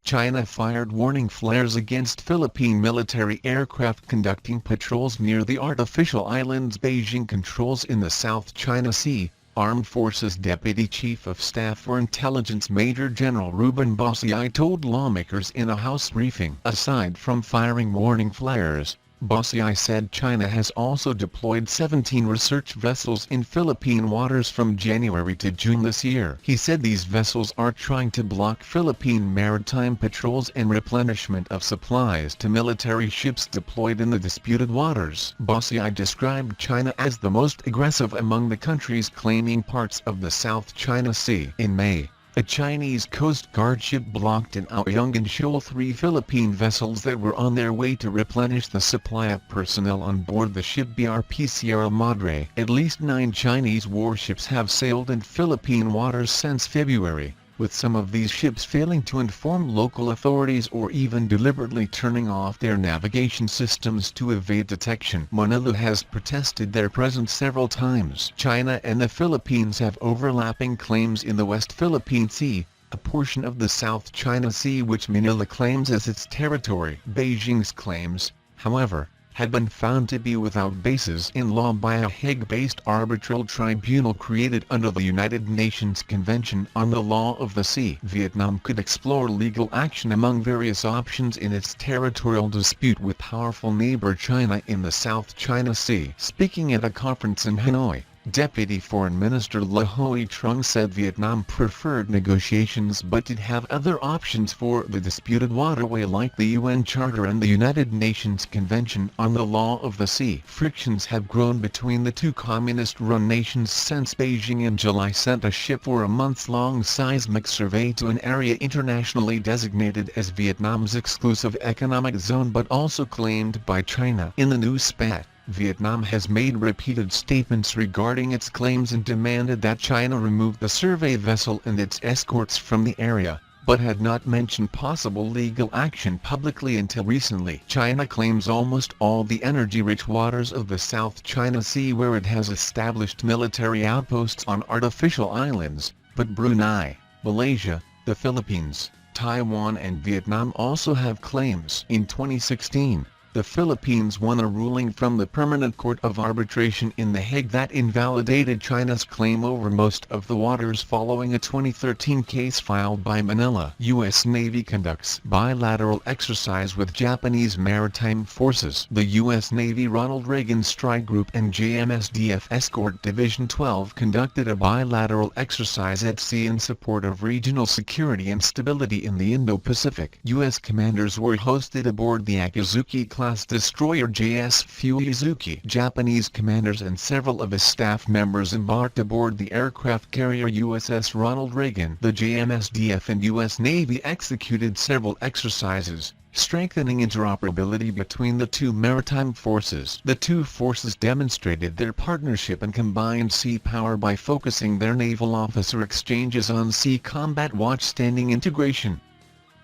China fired warning flares against Philippine military aircraft conducting patrols near the artificial islands Beijing controls in the South China Sea. Armed Forces Deputy Chief of Staff for Intelligence Major General Ruben Bossi told lawmakers in a House briefing. Aside from firing warning flares, Bossi said China has also deployed 17 research vessels in Philippine waters from January to June this year. He said these vessels are trying to block Philippine maritime patrols and replenishment of supplies to military ships deployed in the disputed waters. Bossi described China as the most aggressive among the countries claiming parts of the South China Sea. In May, a Chinese Coast Guard ship blocked in Aoyungan Shoal 3 Philippine vessels that were on their way to replenish the supply of personnel on board the ship BRP Sierra Madre. At least 9 Chinese warships have sailed in Philippine waters since February, with some of these ships failing to inform local authorities or even deliberately turning off their navigation systems to evade detection. Manila has protested their presence several times. China and the Philippines have overlapping claims in the West Philippine Sea, a portion of the South China Sea which Manila claims as its territory. Beijing's claims, however, had been found to be without basis in law by a Hague-based arbitral tribunal created under the United Nations Convention on the Law of the Sea. Vietnam could explore legal action among various options in its territorial dispute with powerful neighbor China in the South China Sea. Speaking at a conference in Hanoi, Deputy Foreign Minister Le Hoi Trung said Vietnam preferred negotiations but did have other options for the disputed waterway like the UN Charter and the United Nations Convention on the Law of the Sea. Frictions have grown between the two communist-run nations since Beijing in July sent a ship for a months-long seismic survey to an area internationally designated as Vietnam's exclusive economic zone but also claimed by China. In the new spat, Vietnam has made repeated statements regarding its claims and demanded that China remove the survey vessel and its escorts from the area, but had not mentioned possible legal action publicly until recently. China claims almost all the energy-rich waters of the South China Sea where it has established military outposts on artificial islands, but Brunei, Malaysia, the Philippines, Taiwan and Vietnam also have claims. In 2016, the Philippines won a ruling from the Permanent Court of Arbitration in The Hague that invalidated China's claim over most of the waters following a 2013 case filed by Manila. U.S. Navy conducts bilateral exercise with Japanese Maritime Forces. The U.S. Navy Ronald Reagan Strike Group and JMSDF Escort Division 12 conducted a bilateral exercise at sea in support of regional security and stability in the Indo-Pacific. U.S. commanders were hosted aboard the Akizuki-class destroyer JS Fuizuki. Japanese commanders and several of his staff members embarked aboard the aircraft carrier USS Ronald Reagan. The JMSDF and U.S. Navy executed several exercises, strengthening interoperability between the two maritime forces. The two forces demonstrated their partnership and combined sea power by focusing their naval officer exchanges on sea combat watch-standing integration.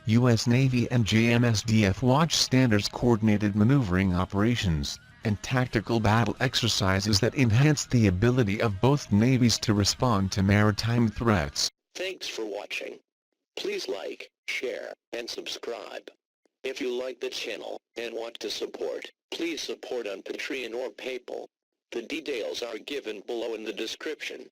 U.S. Navy and JMSDF watch standards coordinated maneuvering operations and tactical battle exercises that enhanced the ability of both navies to respond to maritime threats. Thanks for watching. Please like, share, and subscribe. If you like the channel and want to support, please support on Patreon or PayPal. The details are given below in the description.